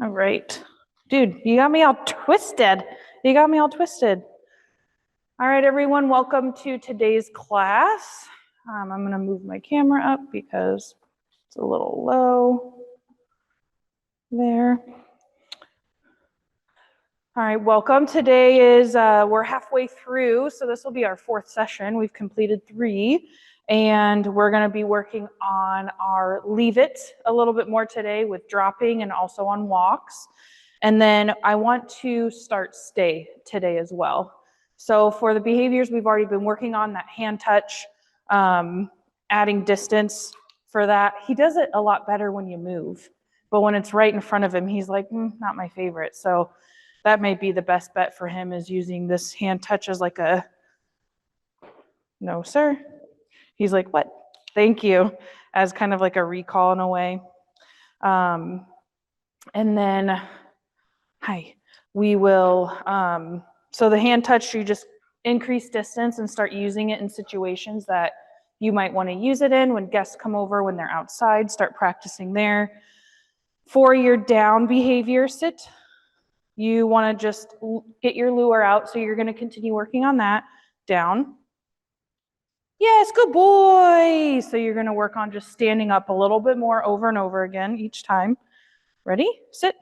All right. Dude, you got me all twisted. You got me all twisted. All right, everyone, welcome to today's class. I'm going to move my camera up because it's a little low there. All right, welcome. Today is, we're halfway through, so this will be our fourth session. We've completed 3, and we're going to be working on our leave it a little bit more today with dropping and also on walks. And then I want to start stay today as well. So for the behaviors we've already been working on, that hand touch, adding distance for that. He does it a lot better when you move, but when it's right in front of him, he's like, not my favorite. So that may be the best bet for him, is using this hand touch as like a, no, sir. He's like, what? Thank you, as kind of like a recall in a way. And then, hi, we will, so the hand touch, you just increase distance and start using it in situations that you might want to use it in. When guests come over, when they're outside, start practicing there. For your down behavior, sit. You want to just get your lure out, so you're going to continue working on that. Down. Yes, good boy. So you're going to work on just standing up a little bit more over and over again each time. Ready? Sit.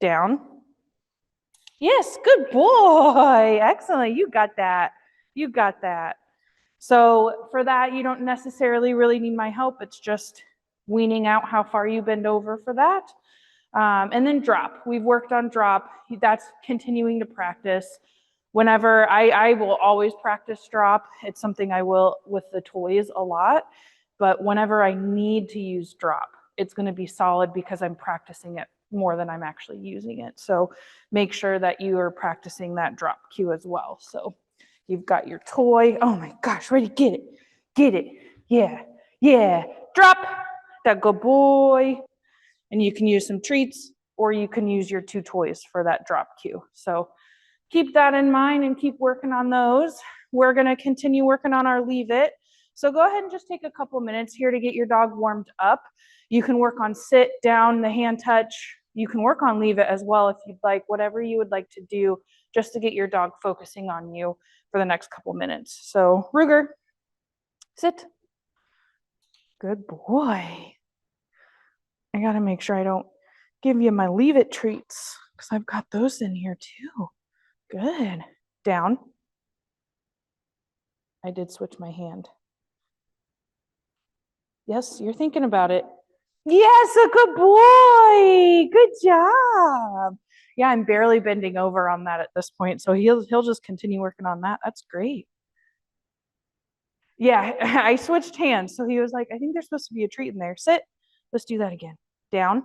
Down. Yes, good boy. Excellent. You got that. You got that. So for that, you don't necessarily really need my help. It's just weaning out how far you bend over for that. And then drop. We've worked on drop. That's continuing to practice. Whenever I will always practice drop. It's something I will with the toys a lot. But whenever I need to use drop, it's going to be solid because I'm practicing it more than I'm actually using it. So make sure that you are practicing that drop cue as well. So you've got your toy. Oh my gosh, ready? Get it. Get it. Yeah. Yeah. Drop. That good boy. And you can use some treats, or you can use your 2 toys for that drop cue. So keep that in mind and keep working on those. We're going to continue working on our leave it. So go ahead and just take a couple minutes here to get your dog warmed up. You can work on sit, down, the hand touch. You can work on leave it as well if you'd like, whatever you would like to do, just to get your dog focusing on you for the next couple minutes. So Ruger, sit. Good boy. I got to make sure I don't give you my leave it treats, because I've got those in here too. Good. Down. I did switch my hand. Yes, you're thinking about it. Yes, a good boy. Good job. Yeah, I'm barely bending over on that at this point, so he'll just continue working on that. That's great. Yeah, I switched hands, so he was like, I think there's supposed to be a treat in there. Sit. Let's do that again. Down.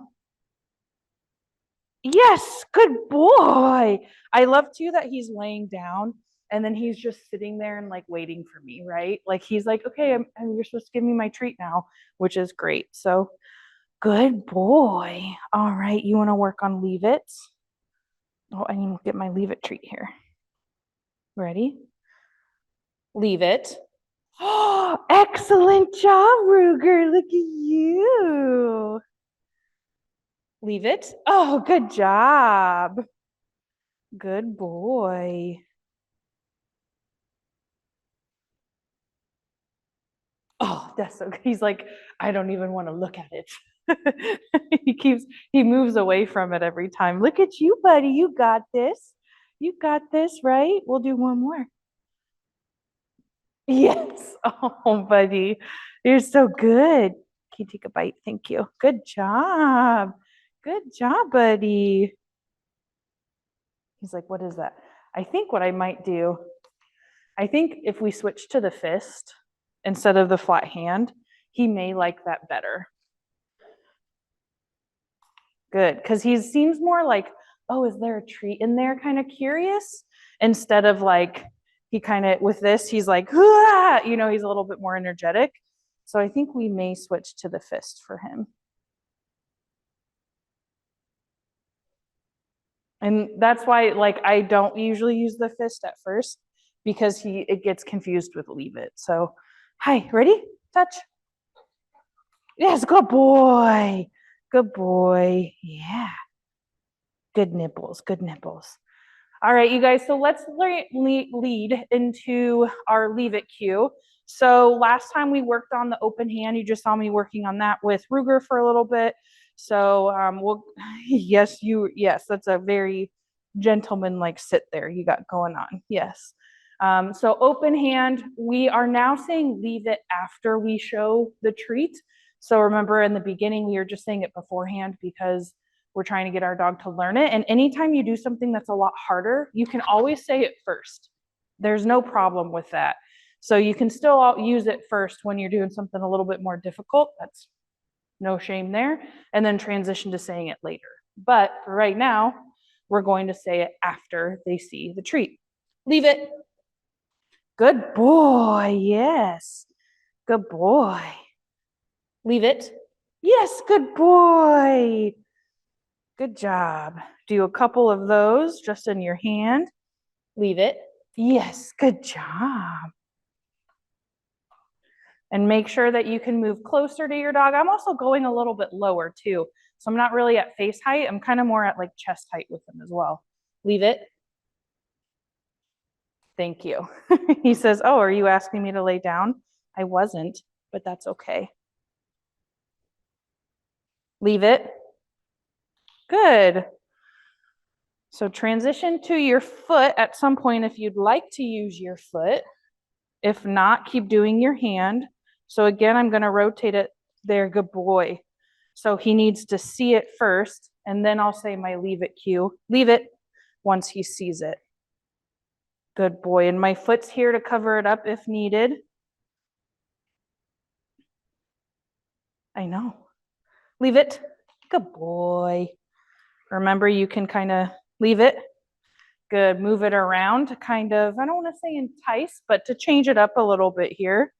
Yes, good boy. I love too that he's laying down and then he's just sitting there and like waiting for me, right? Like he's like, okay, you're supposed to give me my treat now, which is great. So good boy. All right, you want to work on leave it? Oh, I need to get my leave it treat here. Ready? Leave it. Oh, excellent job, Ruger. Look at you. Leave it. Oh, good job. Good boy. Oh, that's so good. He's like, I don't even want to look at it. He moves away from it every time. Look at you, buddy. You got this. You got this, right? We'll do one more. Yes. Oh, buddy. You're so good. Can you take a bite? Thank you. Good job. Good job, buddy. He's like, what is that? I think what I might do, I think if we switch to the fist instead of the flat hand, he may like that better. Good, because he seems more like, oh, is there a treat in there, kind of curious, instead of like, he kind of, with this, he's like, ah! You know, he's a little bit more energetic. So I think we may switch to the fist for him. And that's why, like, I don't usually use the fist at first, because it gets confused with leave it. So, hi, ready? Touch. Yes, good boy. Good boy. Yeah. Good nipples. Good nipples. All right, you guys, so let's lead into our leave it cue. So last time we worked on the open hand, you just saw me working on that with Ruger for a little bit. So yes, that's a very gentleman-like sit there you got going on. Yes. So open hand, we are now saying leave it after we show the treat. So remember in the beginning, we were just saying it beforehand because we're trying to get our dog to learn it. And anytime you do something that's a lot harder, you can always say it first. There's no problem with that. So you can still use it first when you're doing something a little bit more difficult. That's no shame there. And then transition to saying it later. But for right now, we're going to say it after they see the treat. Leave it. Good boy. Yes. Good boy. Leave it. Yes, good boy. Good job. Do a couple of those just in your hand. Leave it. Yes, good job. And make sure that you can move closer to your dog. I'm also going a little bit lower too. So I'm not really at face height. I'm kind of more at like chest height with them as well. Leave it. Thank you. He says, oh, are you asking me to lay down? I wasn't, but that's okay. Leave it. Good. So transition to your foot at some point if you'd like to use your foot. If not, keep doing your hand. So again, I'm going to rotate it there. Good boy. So he needs to see it first, and then I'll say my leave it cue. Leave it once he sees it. Good boy. And my foot's here to cover it up if needed. I know. Leave it. Good boy. Remember, you can kind of leave it. Good. Move it around to kind of, I don't want to say entice, but to change it up a little bit here.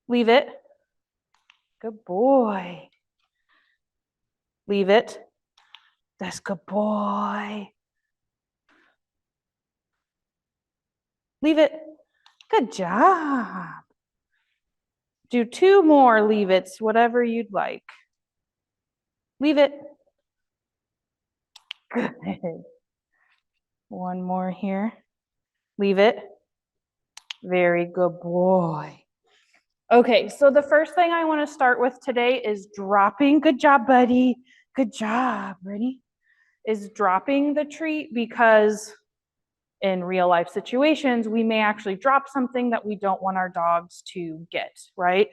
Leave it. Good boy. Leave it. That's good boy. Leave it. Good job. Do two more leave it's, whatever you'd like. Leave it. Good. One more here. Leave it. Very good boy. Okay, so the first thing I want to start with today is dropping. Good job, buddy. Good job. Ready? Is dropping the treat because in real life situations, we may actually drop something that we don't want our dogs to get, right?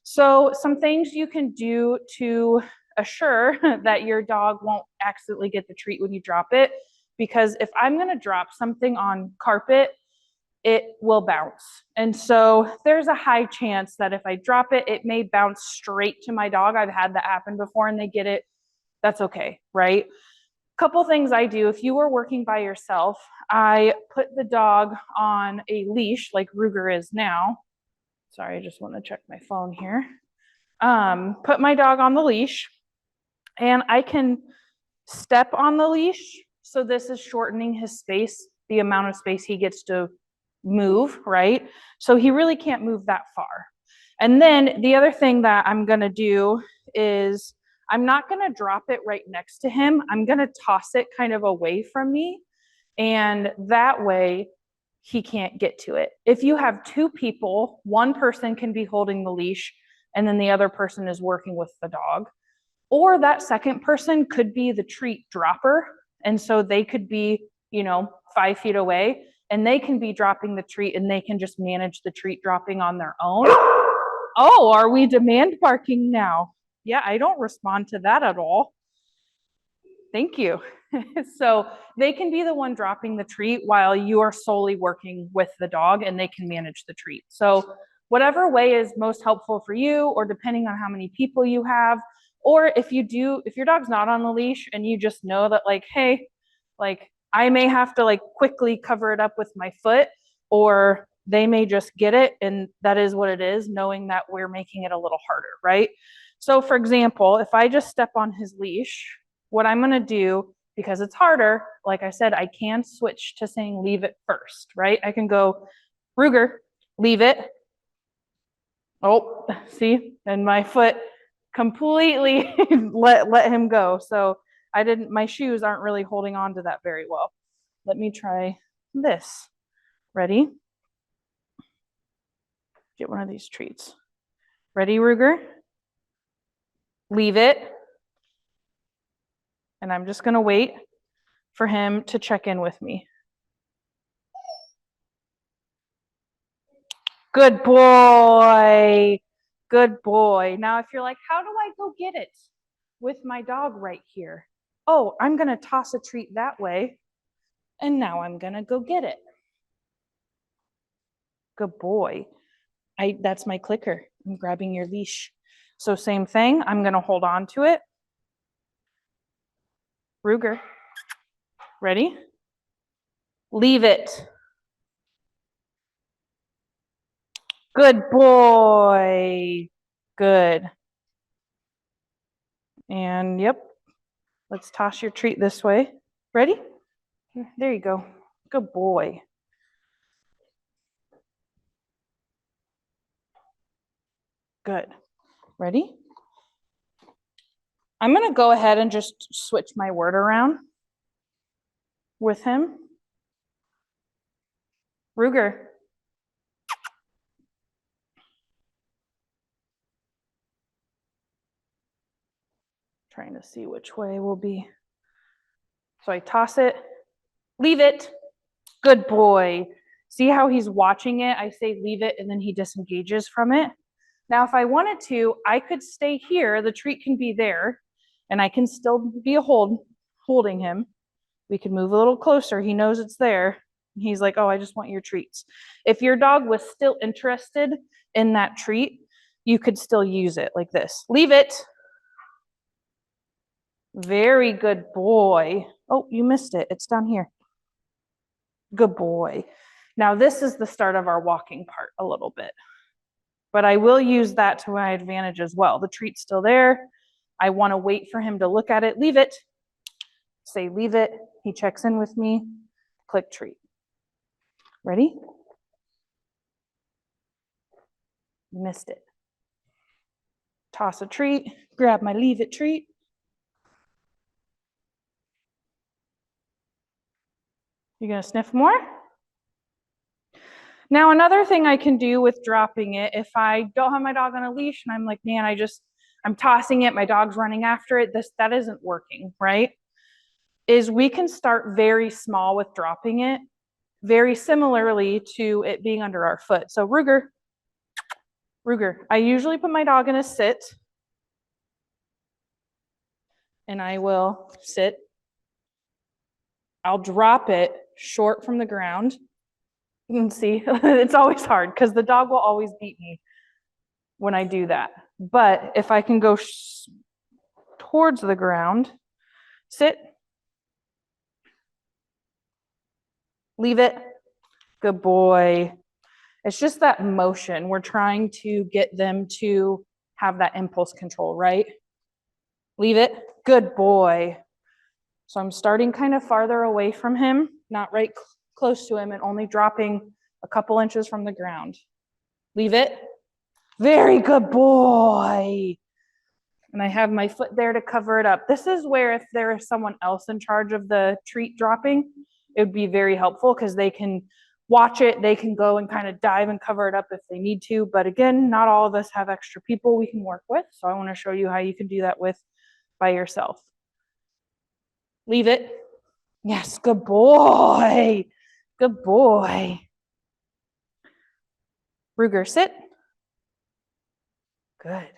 So some things you can do to assure that your dog won't accidentally get the treat when you drop it, because if I'm going to drop something on carpet, it will bounce. And so there's a high chance that if I drop it, it may bounce straight to my dog. I've had that happen before and they get it. That's okay, right? Couple things I do. If you were working by yourself, I put the dog on a leash like Ruger is now. Sorry, I just want to check my phone here. Put my dog on the leash and I can step on the leash. So this is shortening his space, the amount of space he gets to move, right? So he really can't move that far. And then the other thing that I'm going to do is I'm not going to drop it right next to him. I'm going to toss it kind of away from me. And that way he can't get to it. If you have two people, one person can be holding the leash and then the other person is working with the dog. Or that second person could be the treat dropper. And so they could be, 5 feet away and they can be dropping the treat and they can just manage the treat dropping on their own. Oh, are we demand barking now? Yeah, I don't respond to that at all. Thank you. So they can be the one dropping the treat while you are solely working with the dog and they can manage the treat. So whatever way is most helpful for you, or depending on how many people you have, or if your dog's not on the leash and you just know that like, hey, like I may have to like quickly cover it up with my foot, or they may just get it and that is what it is, knowing that we're making it a little harder, right? So for example, if I just step on his leash, what I'm going to do, because it's harder, like I said, I can switch to saying leave it first, right? I can go, Ruger, leave it. Oh, see, and my foot completely let him go. So my shoes aren't really holding on to that very well. Let me try this. Ready? Get one of these treats. Ready, Ruger? Leave it. And I'm just gonna wait for him to check in with me. Good boy. Good boy. Now, if you're like, how do I go get it with my dog right here? Oh, I'm going to toss a treat that way. And now I'm going to go get it. Good boy. That's my clicker. I'm grabbing your leash. So same thing. I'm going to hold on to it. Ruger. Ready? Leave it. Good boy. Good. And yep. Let's toss your treat this way. Ready? There you go. Good boy. Good. Ready? I'm going to go ahead and just switch my word around with him. Ruger. Trying to see which way will be. So I toss it. Leave it. Good boy. See how he's watching it? I say leave it, and then he disengages from it. Now, if I wanted to, I could stay here. The treat can be there, and I can still be holding him. We can move a little closer. He knows it's there. He's like, oh, I just want your treats. If your dog was still interested in that treat, you could still use it like this. Leave it. Very good boy. Oh, you missed it. It's down here. Good boy. Now, this is the start of our walking part a little bit. But I will use that to my advantage as well. The treat's still there. I want to wait for him to look at it. Leave it. Say leave it. He checks in with me. Click treat. Ready? Missed it. Toss a treat. Grab my leave it treat. You gonna sniff more? Now, another thing I can do with dropping it, if I don't have my dog on a leash and I'm like, man, I'm tossing it, my dog's running after it, that isn't working, right? Is we can start very small with dropping it, very similarly to it being under our foot. So Ruger, I usually put my dog in a sit, and I will sit. I'll drop it short from the ground. You can see, it's always hard because the dog will always beat me when I do that. But if I can go towards the ground, sit, leave it, good boy. It's just that motion. We're trying to get them to have that impulse control, right? Leave it, good boy. So I'm starting kind of farther away from him, not right close to him, and only dropping a couple inches from the ground. Leave it. Very good boy. And I have my foot there to cover it up. This is where if there is someone else in charge of the treat dropping, it would be very helpful because they can watch it. They can go and kind of dive and cover it up if they need to. But again, not all of us have extra people we can work with. So I want to show you how you can do that with by yourself. Leave it. Yes, good boy. Good boy. Ruger, sit. Good.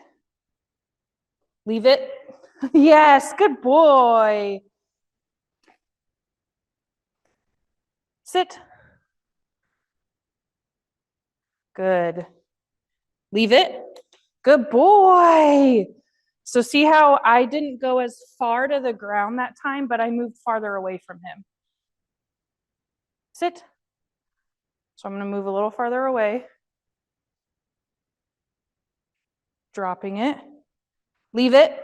Leave it. Yes, good boy. Sit. Good. Leave it. Good boy. So see how I didn't go as far to the ground that time, but I moved farther away from him. Sit. So I'm going to move a little farther away. Dropping it. Leave it.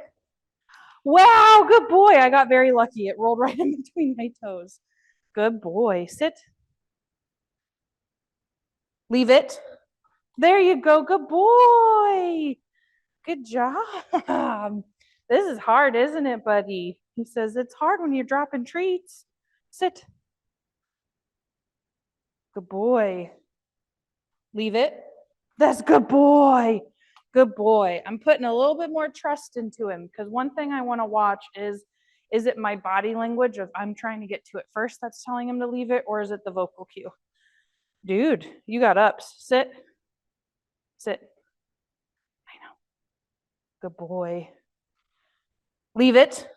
Wow, good boy. I got very lucky. It rolled right in between my toes. Good boy. Sit. Leave it. There you go. Good boy. Good job. This is hard, isn't it, buddy? He says, it's hard when you're dropping treats. Sit. Good boy. Leave it. That's good boy. Good boy. I'm putting a little bit more trust into him because one thing I want to watch is it my body language of I'm trying to get to it first that's telling him to leave it, or is it the vocal cue? Dude, you got ups. Sit. Sit. I know. Good boy. Leave it.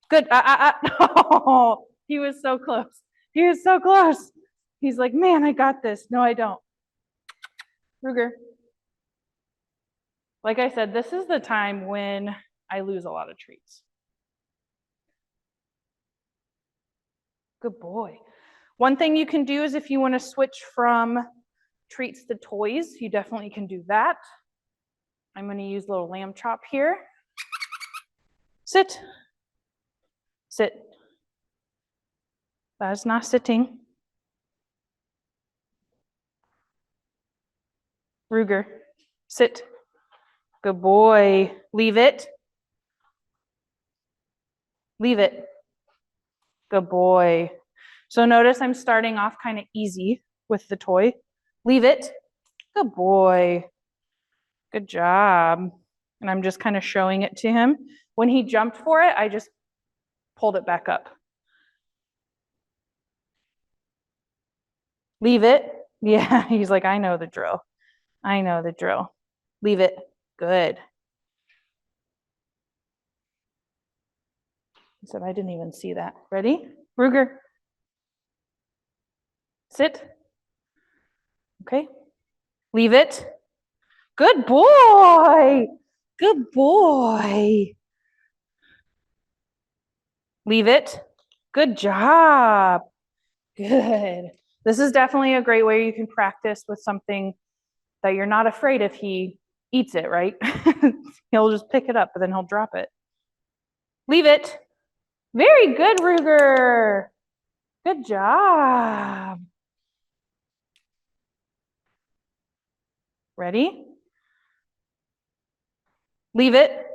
Good. Oh, he was so close. He was so close. He's like, man, I got this. No, I don't. Ruger. Like I said, this is the time when I lose a lot of treats. Good boy. One thing you can do is if you want to switch from treats to toys, you definitely can do that. I'm going to use a little lamb chop here. Sit. Sit. That is not sitting. Ruger. Sit. Good boy. Leave it. Leave it. Good boy. So notice I'm starting off kind of easy with the toy. Leave it. Good boy. Good job. And I'm just kind of showing it to him. When he jumped for it, I just pulled it back up. Leave it. Yeah, he's like, I know the drill. I know the drill. Leave it. Good. He said, I didn't even see that. Ready? Ruger. Sit. Okay. Leave it. Good boy. Good boy. Leave it. Good job. Good. This is definitely a great way you can practice with something that you're not afraid if he eats it, right? He'll just pick it up, but then he'll drop it. Leave it. Very good, Ruger. Good job. Ready? Leave it.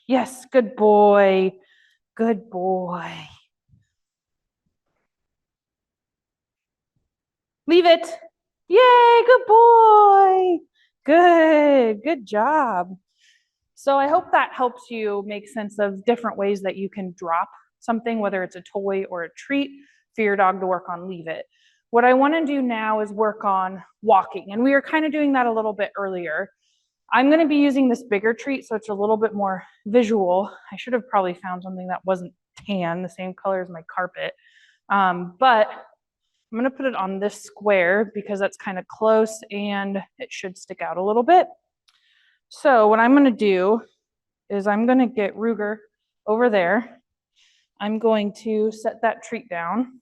Yes, good boy. Good boy. Leave it. Yay, good boy. Good job. So I hope that helps you make sense of different ways that you can drop something, whether it's a toy or a treat, for your dog to work on leave it. What I want to do now is work on walking. And we were kind of doing that a little bit earlier. I'm going to be using this bigger treat, so it's a little bit more visual. I should have probably found something that wasn't tan, the same color as my carpet. But I'm going to put it on this square because that's kind of close and it should stick out a little bit. So what I'm going to do is I'm going to get Ruger over there. I'm going to set that treat down.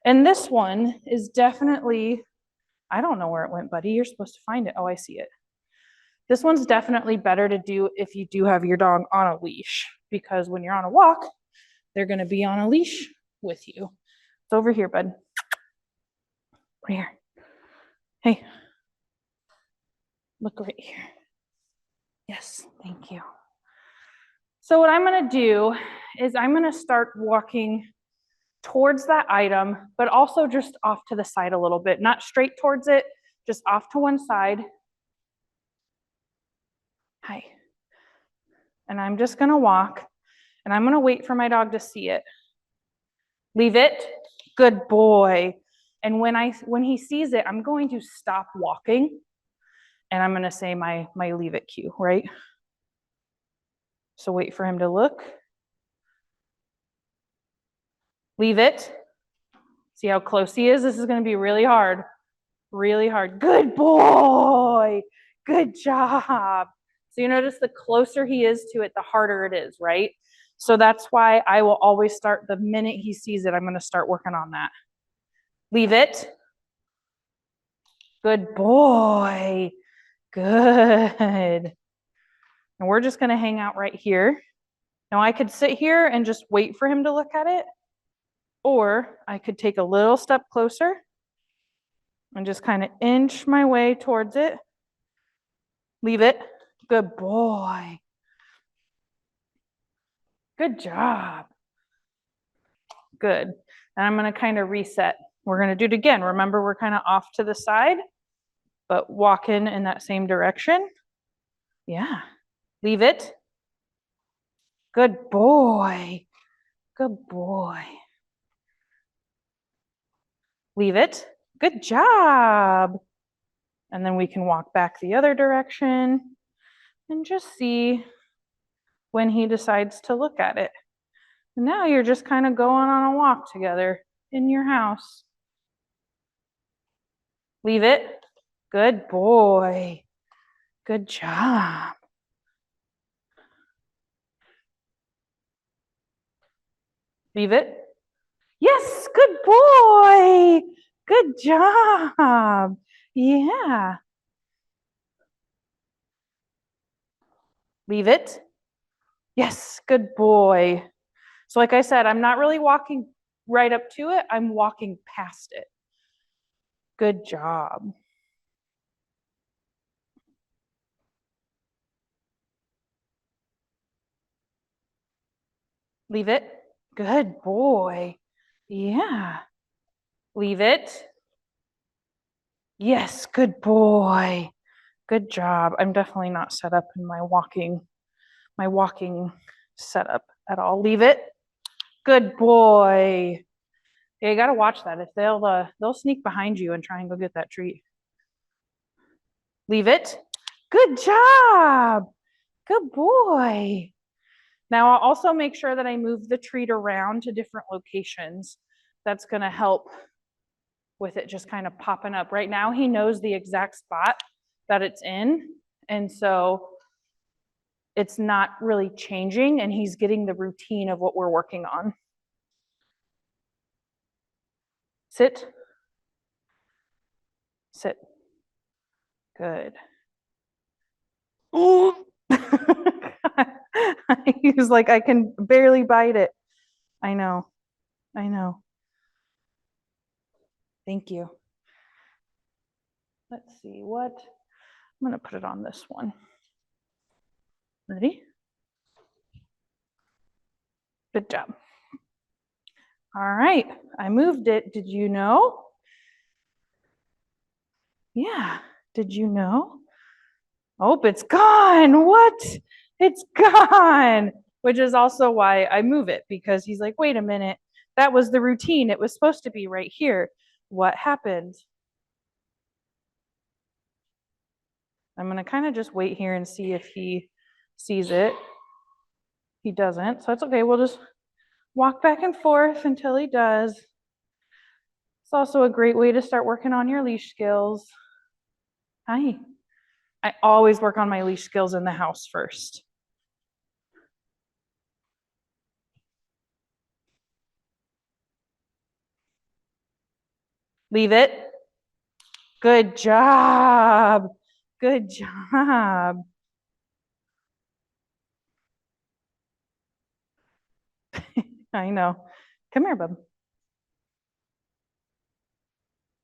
And this one is definitely, I don't know where it went, buddy. You're supposed to find it. Oh, I see it. This one's definitely better to do if you do have your dog on a leash, because when you're on a walk, they're going to be on a leash with you. It's over here, bud. Right here. Hey, look right here. Yes, thank you. So what I'm going to do is I'm going to start walking towards that item, but also just off to the side a little bit, not straight towards it, just off to one side. Hi. And I'm just going to walk, and I'm going to wait for my dog to see it. Leave it. Good boy. And when he sees it, I'm going to stop walking, and I'm going to say my leave it cue, right? So wait for him to look. Leave it. See how close he is? This is going to be really hard. Really hard. Good boy. Good job. So you notice the closer he is to it, the harder it is, right? So that's why I will always start the minute he sees it, I'm going to start working on that. Leave it. Good boy. Good. And we're just going to hang out right here. Now I could sit here and just wait for him to look at it, or I could take a little step closer and just kind of inch my way towards it. Leave it. Good boy. Good job. Good. And I'm going to kind of reset. We're going to do it again. Remember, we're kind of off to the side, but walk in that same direction. Yeah. Leave it. Good boy. Good boy. Leave it. Good job. And then we can walk back the other direction and just see when he decides to look at it. And now you're just kind of going on a walk together in your house. Leave it. Good boy. Good job. Leave it. Yes, good boy. Good job. Yeah. Leave it. Yes, good boy. So like I said, I'm not really walking right up to it. I'm walking past it. Good job. Leave it. Good boy. Yeah. Leave it. Yes, good boy. Good job. I'm definitely not set up in my walking setup at all. Leave it. Good boy. Yeah, you got to watch that. If they'll sneak behind you and try and go get that treat. Leave it. Good job. Good boy. Now I'll also make sure that I move the treat around to different locations. That's going to help with it just kind of popping up. Right now he knows the exact spot that it's in, and so it's not really changing, and he's getting the routine of what we're working on. Sit. Sit. Good. Ooh. He was like, I can barely bite it. I know. I know. Thank you. Let's see what. I'm going to put it on this one. Ready? Good job. All right. I moved it. Did you know? Yeah. Did you know? Oh, it's gone. What? It's gone. Which is also why I move it, because he's like, wait a minute. That was the routine. It was supposed to be right here. What happened? I'm going to kind of just wait here and see if he sees it. He doesn't, so it's okay. We'll just walk back and forth until he does. It's also a great way to start working on your leash skills. Hi. I always work on my leash skills in the house first. Leave it. Good job. Good job. I know. Come here, bub.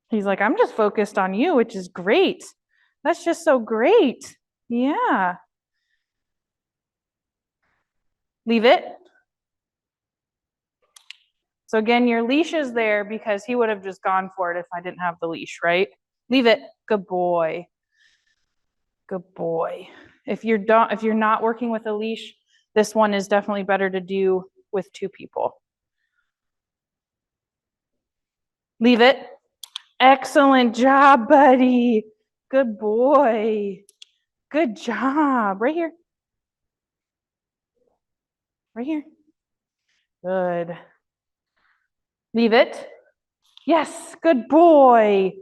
He's like, I'm just focused on you, which is great. That's just so great. Yeah. Leave it. So again, your leash is there because he would have just gone for it if I didn't have the leash, right? Leave it. Good boy. Good boy. If you're not working with a leash, this one is definitely better to do with two people. Leave it. Excellent job, buddy. Good boy. Good job. Right here. Right here. Good. Leave it. Yes, good boy.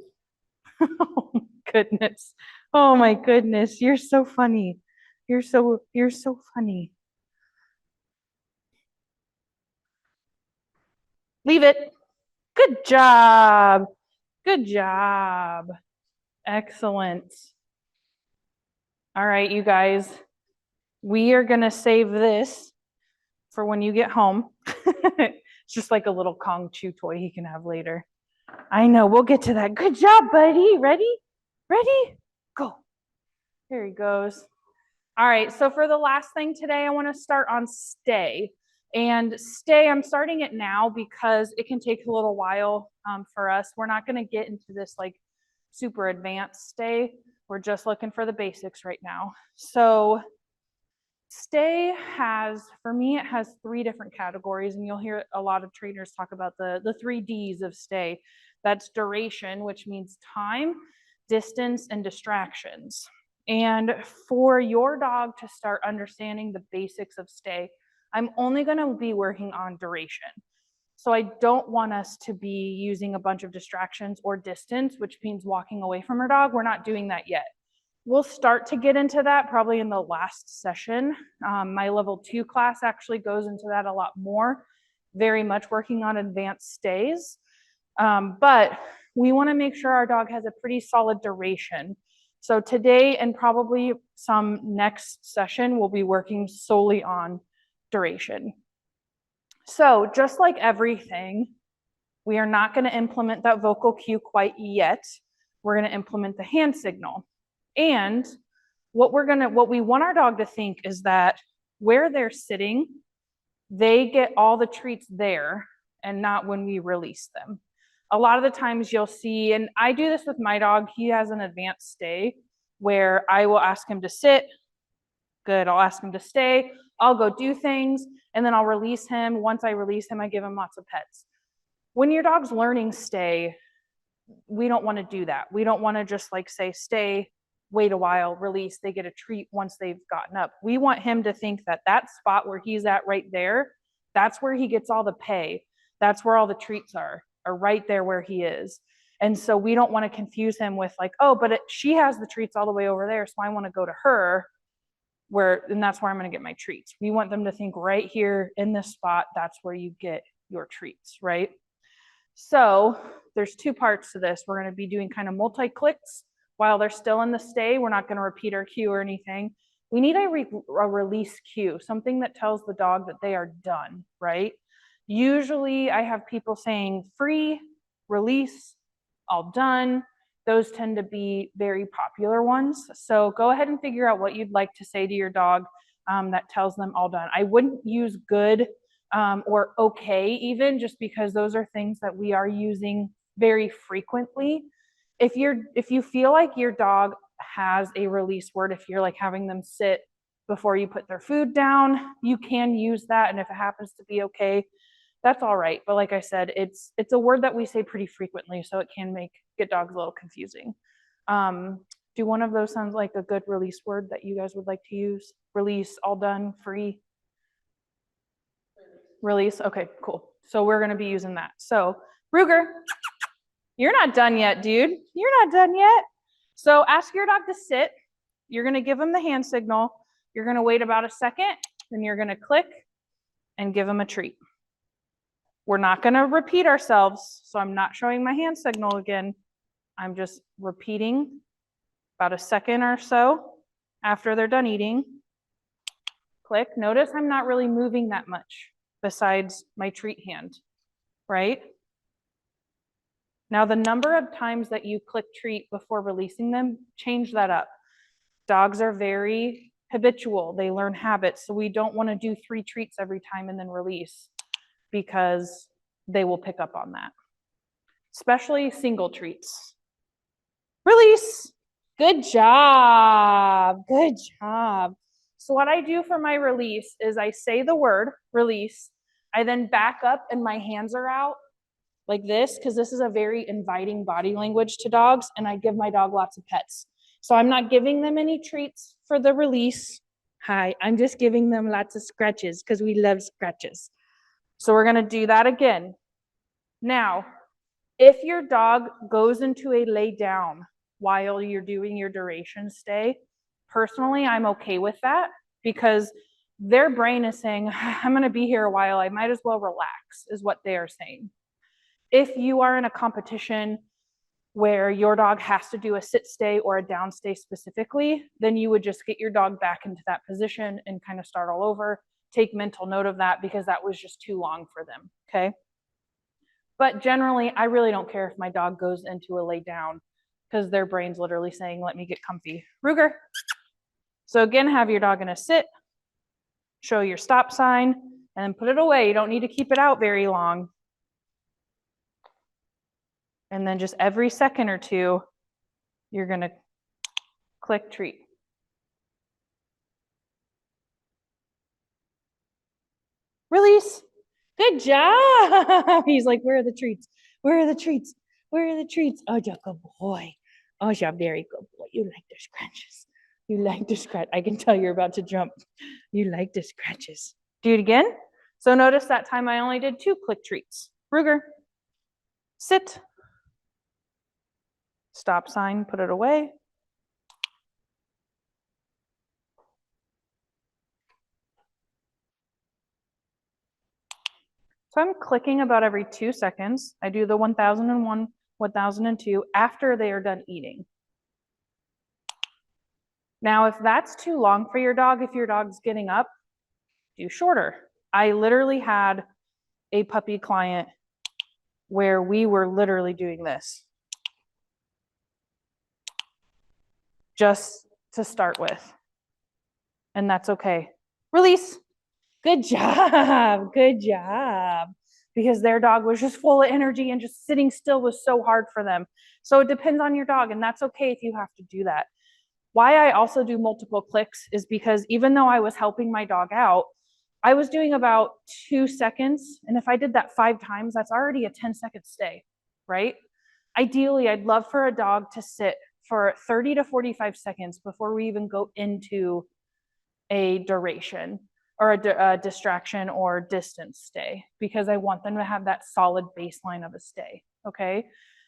Oh my goodness. Oh my goodness. You're so funny. You're so funny. Leave it. Good job. Good job. Excellent. All right, you guys. We are going to save this for when you get home. It's just like a little Kong chew toy he can have later. I know. We'll get to that. Good job, buddy. Ready? Ready? Go. There he goes. All right, so for the last thing today, I want to start on stay. And stay, I'm starting it now because it can take a little while for us. We're not going to get into this like super advanced stay. We're just looking for the basics right now. So stay has, for me, it has 3 different categories, and you'll hear a lot of trainers talk about the 3 Ds of stay. That's duration, which means time, distance, and distractions. And for your dog to start understanding the basics of stay, I'm only going to be working on duration. So I don't want us to be using a bunch of distractions or distance, which means walking away from our dog. We're not doing that yet. We'll start to get into that probably in the last session. My level 2 class actually goes into that a lot more, very much working on advanced stays. But we want to make sure our dog has a pretty solid duration. So today and probably some next session, we'll be working solely on duration. So just like everything, we are not going to implement that vocal cue quite yet. We're going to implement the hand signal. And what we want our dog to think is that where they're sitting, they get all the treats there and not when we release them. A lot of the times you'll see, and I do this with my dog, he has an advanced stay where I will ask him to sit. Good, I'll ask him to stay. I'll go do things, and then I'll release him. Once I release him, I give him lots of pets. When your dog's learning stay, we don't want to do that. We don't want to just like say, stay, wait a while, release, they get a treat once they've gotten up. We want him to think that that spot where he's at right there, that's where he gets all the pay. That's where all the treats are right there where he is. And so we don't want to confuse him with like, oh, but she has the treats all the way over there, so I want to go to her and that's where I'm going to get my treats. We want them to think right here in this spot, that's where you get your treats, right? So there's 2 parts to this. We're going to be doing kind of multi-clicks while they're still in the stay. We're not going to repeat our cue or anything. We need a release cue, something that tells the dog that they are done, right? Usually I have people saying free, release, all done. Those tend to be very popular ones. So go ahead and figure out what you'd like to say to your dog that tells them all done. I wouldn't use good or okay even, just because those are things that we are using very frequently. If you feel like your dog has a release word, if you're like having them sit before you put their food down, you can use that. And if it happens to be okay, that's all right. But like I said, it's a word that we say pretty frequently, so it can get dogs a little confusing. Do one of those sound like a good release word that you guys would like to use? Release, all done, free? Release? Okay, cool. So we're going to be using that. So Ruger, you're not done yet, dude. You're not done yet. So ask your dog to sit. You're going to give him the hand signal. You're going to wait about a second, then you're going to click and give him a treat. We're not going to repeat ourselves, so I'm not showing my hand signal again. I'm just repeating about a second or so after they're done eating. Click. Notice I'm not really moving that much besides my treat hand, right? Now, the number of times that you click treat before releasing them, change that up. Dogs are very habitual. They learn habits, so we don't want to do 3 treats every time and then release, because they will pick up on that, especially single treats. Release. Good job. Good job. So what I do for my release is I say the word release. I then back up and my hands are out like this, because this is a very inviting body language to dogs, and I give my dog lots of pets. So I'm not giving them any treats for the release. Hi, I'm just giving them lots of scratches because we love scratches. So we're going to do that again. Now, if your dog goes into a lay down while you're doing your duration stay, personally, I'm okay with that, because their brain is saying, I'm going to be here a while, I might as well relax, is what they are saying. If you are in a competition where your dog has to do a sit stay or a down stay specifically, then you would just get your dog back into that position and kind of start all over. Take mental note of that, because that was just too long for them, okay? But generally, I really don't care if my dog goes into a lay down, because their brain's literally saying, let me get comfy. Ruger. So again, have your dog in a sit, show your stop sign, and then put it away. You don't need to keep it out very long. And then just every second or two, you're going to click treat. Release. Good job. He's like, where are the treats? Where are the treats? Where are the treats? Oh, you're a good boy. Oh, you're a very good boy. You like the scratches. You like the scratch. I can tell you're about to jump. You like the scratches. Do it again. So notice that time I only did 2 click treats. Ruger. Sit. Stop sign, put it away. So I'm clicking about every 2 seconds. I do the 1001, 1002 after they are done eating. Now, if that's too long for your dog, if your dog's getting up, do shorter. I literally had a puppy client where we were literally doing this just to start with. And that's okay. Release. Good job. Good job. Because their dog was just full of energy and just sitting still was so hard for them. So it depends on your dog, and that's okay if you have to do that. Why I also do multiple clicks is because even though I was helping my dog out, I was doing about 2 seconds. And if I did that 5 times, that's already a 10-second stay, right? Ideally, I'd love for a dog to sit for 30 to 45 seconds before we even go into a duration or a distraction or distance stay, because I want them to have that solid baseline of a stay, okay?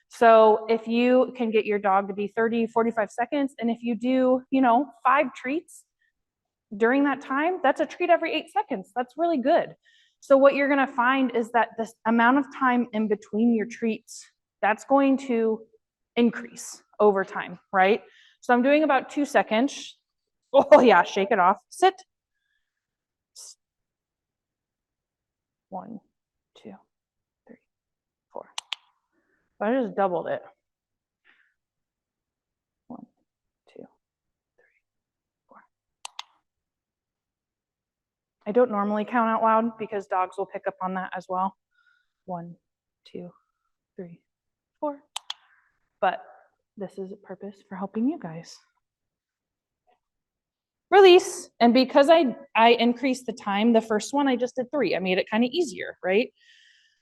So if you can get your dog to be 30, 45 seconds, and if you do, 5 treats during that time, that's a treat every 8 seconds. That's really good. So what you're gonna find is that this amount of time in between your treats, that's going to increase over time, right? So I'm doing about 2 seconds. Oh yeah, shake it off. Sit. 1, 2, 3, 4. I just doubled it. 1, 2, 3, 4. I don't normally count out loud because dogs will pick up on that as well. 1, 2, 3, 4. But this is a purpose for helping you guys. Release. And because I increased the time, the first one I just did 3. I made it kind of easier, right?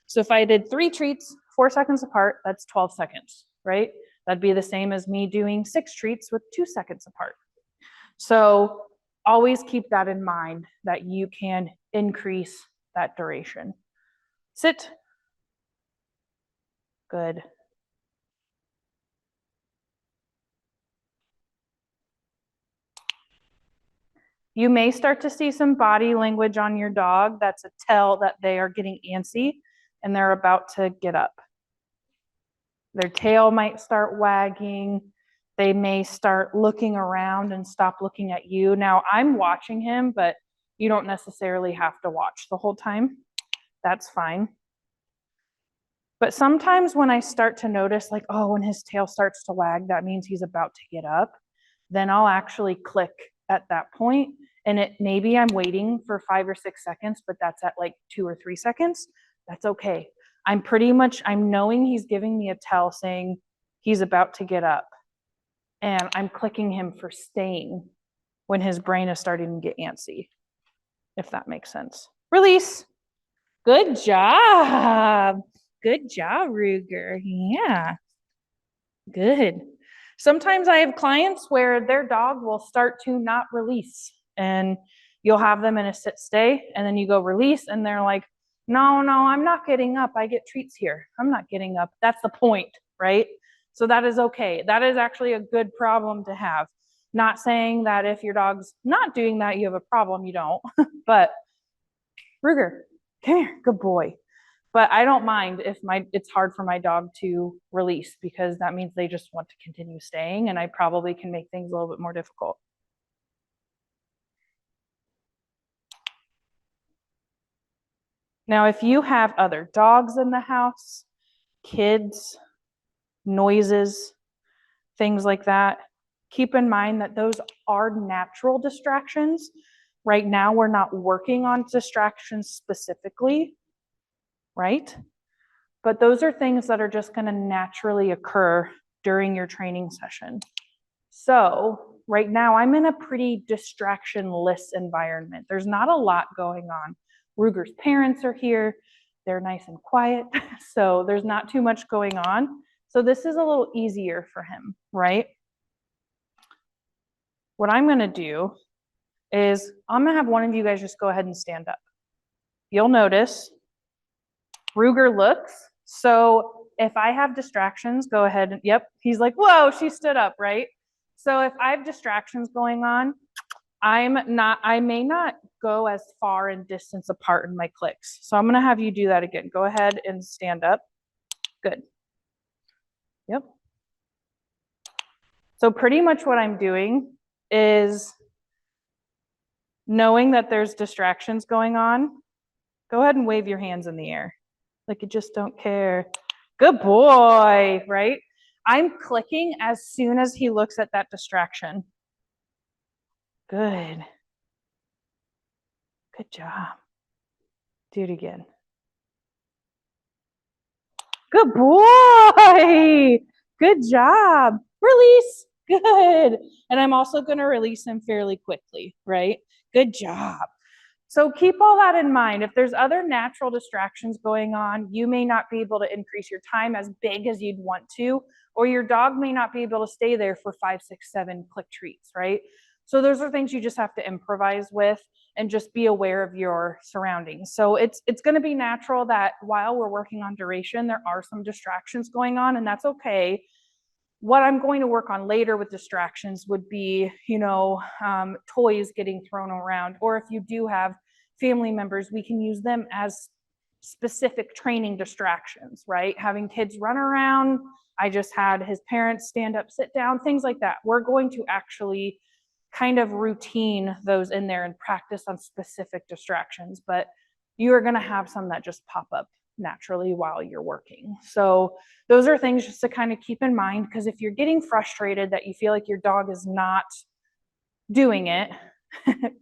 So if I did 3 treats, 4 seconds apart, that's 12 seconds, right? That'd be the same as me doing 6 treats with 2 seconds apart. So always keep that in mind, that you can increase that duration. Sit. Good. You may start to see some body language on your dog. That's a tell that they are getting antsy and they're about to get up. Their tail might start wagging. They may start looking around and stop looking at you. Now, I'm watching him, but you don't necessarily have to watch the whole time. That's fine. But sometimes when I start to notice, like, oh, when his tail starts to wag, that means he's about to get up, then I'll actually click at that point. And maybe I'm waiting for 5 or 6 seconds, but that's at like 2 or 3 seconds. That's okay. I'm knowing he's giving me a tell saying he's about to get up. And I'm clicking him for staying when his brain is starting to get antsy, if that makes sense. Release. Good job. Good job, Ruger. Yeah. Good. Sometimes I have clients where their dog will start to not release, and you'll have them in a sit stay, and then you go release, and they're like, no, I'm not getting up. I get treats here. I'm not getting up. That's the point, right? So that is okay. That is actually a good problem to have. Not saying that if your dog's not doing that, you have a problem. You don't. But Ruger, come here. Good boy. But I don't mind if it's hard for my dog to release, because that means they just want to continue staying, and I probably can make things a little bit more difficult. Now, if you have other dogs in the house, kids, noises, things like that, keep in mind that those are natural distractions. Right now, we're not working on distractions specifically, right? But those are things that are just going to naturally occur during your training session. So right now, I'm in a pretty distraction-less environment. There's not a lot going on. Ruger's parents are here. They're nice and quiet, so there's not too much going on. So this is a little easier for him, right? What I'm going to do is I'm going to have one of you guys just go ahead and stand up. You'll notice Ruger looks. So if I have distractions, go ahead. Yep, he's like, whoa, she stood up, right? So if I have distractions going on, I may not go as far in distance apart in my clicks. So I'm going to have you do that again. Go ahead and stand up. Good. Yep. So pretty much what I'm doing is knowing that there's distractions going on. Go ahead and wave your hands in the air. Like you just don't care. Good boy, right? I'm clicking as soon as he looks at that distraction. Good. Good job. Do it again. Good boy. Good job. Release. Good. And I'm also going to release him fairly quickly, right? Good job. So keep all that in mind. If there's other natural distractions going on, you may not be able to increase your time as big as you'd want to, or your dog may not be able to stay there for 5, 6, 7 click treats, right? So those are things you just have to improvise with and just be aware of your surroundings. So it's going to be natural that while we're working on duration, there are some distractions going on, and that's okay. What I'm going to work on later with distractions would be, toys getting thrown around, or if you do have family members, we can use them as specific training distractions, right? Having kids run around. I just had his parents stand up, sit down, things like that. We're going to actually kind of routine those in there and practice on specific distractions, but you are going to have some that just pop up naturally while you're working. So those are things just to kind of keep in mind, because if you're getting frustrated that you feel like your dog is not doing it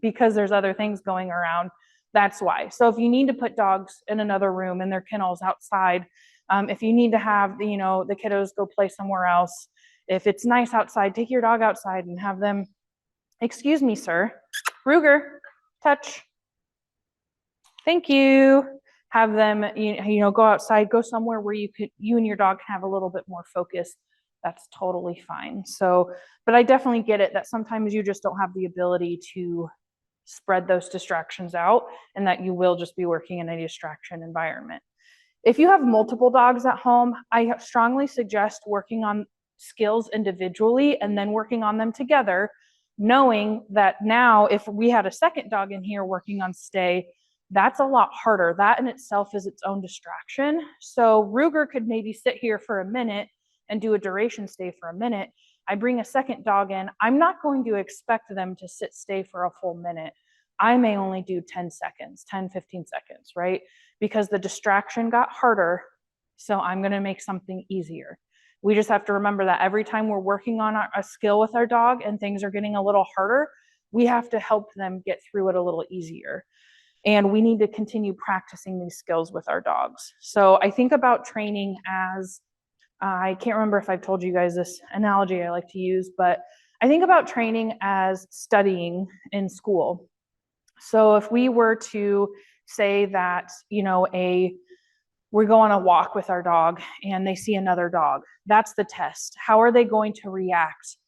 because there's other things going around, that's why. So if you need to put dogs in another room in their kennels outside, if you need to have the kiddos go play somewhere else, if it's nice outside, take your dog outside and have them, excuse me, sir, Ruger, touch. Thank you. Have them, go outside, go somewhere where you and your dog can have a little bit more focus. That's totally fine. So, but I definitely get it that sometimes you just don't have the ability to spread those distractions out, and that you will just be working in a distraction environment. If you have multiple dogs at home, I strongly suggest working on skills individually and then working on them together, knowing that now if we had a second dog in here working on stay, that's a lot harder. That in itself is its own distraction. So Ruger could maybe sit here for a minute and do a duration stay for a minute. I bring a second dog in. I'm not going to expect them to stay for a full minute. I may only do 10 seconds, 10, 15 seconds, right? Because the distraction got harder. So I'm going to make something easier. We just have to remember that every time we're working on a skill with our dog and things are getting a little harder, we have to help them get through it a little easier. And we need to continue practicing these skills with our dogs. So I think about training as, I can't remember if I've told you guys this analogy I like to use, but I think about training as studying in school. So if we were to say that, we go on a walk with our dog and they see another dog, that's the test. How are they going to react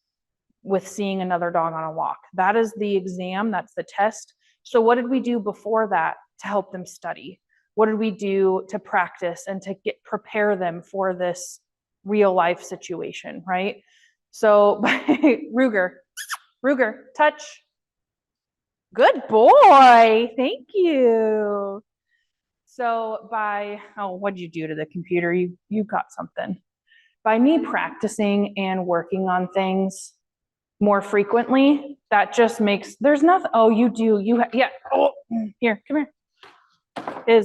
with seeing another dog on a walk? That is the exam, that's the test. So what did we do before that to help them study? What did we do to practice and to prepare them for this real life situation, right? So Ruger, touch. Good boy, thank you. So what'd you do to the computer? You got something. By me practicing and working on things more frequently, that just makes, there's nothing, here, come here.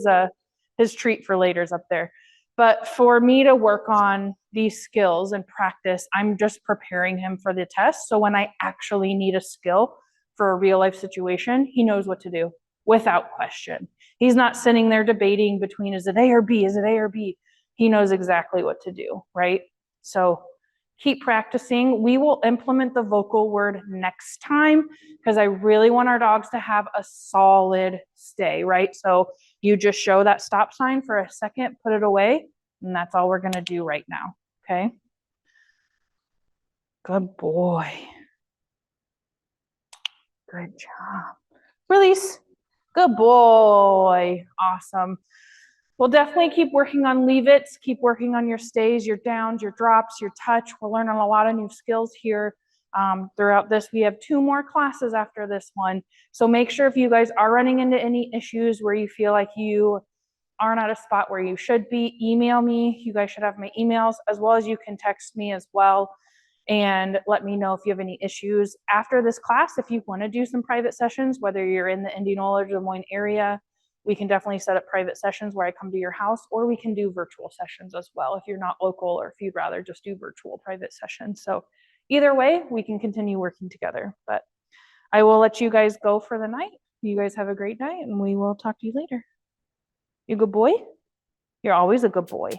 His treat for later's up there. But for me to work on these skills and practice, I'm just preparing him for the test. So when I actually need a skill for a real life situation, he knows what to do without question. He's not sitting there debating between is it A or B, is it A or B? He knows exactly what to do, right? So keep practicing. We will implement the vocal word next time because I really want our dogs to have a solid stay, right? So you just show that stop sign for a second, put it away, and that's all we're gonna do right now, okay? Good boy. Good job. Release. Good boy. Awesome. We'll definitely keep working on leave it's, keep working on your stays, your downs, your drops, your touch. We're learning a lot of new skills here throughout this. We have 2 more classes after this one. So make sure if you guys are running into any issues where you feel like you aren't at a spot where you should be, email me. You guys should have my emails, as well as you can text me as well and let me know if you have any issues. After this class, if you want to do some private sessions, whether you're in the Indianola or Des Moines area, we can definitely set up private sessions where I come to your house, or we can do virtual sessions as well if you're not local or if you'd rather just do virtual private sessions. So either way, we can continue working together. But I will let you guys go for the night. You guys have a great night, and we will talk to you later. You a good boy? You're always a good boy.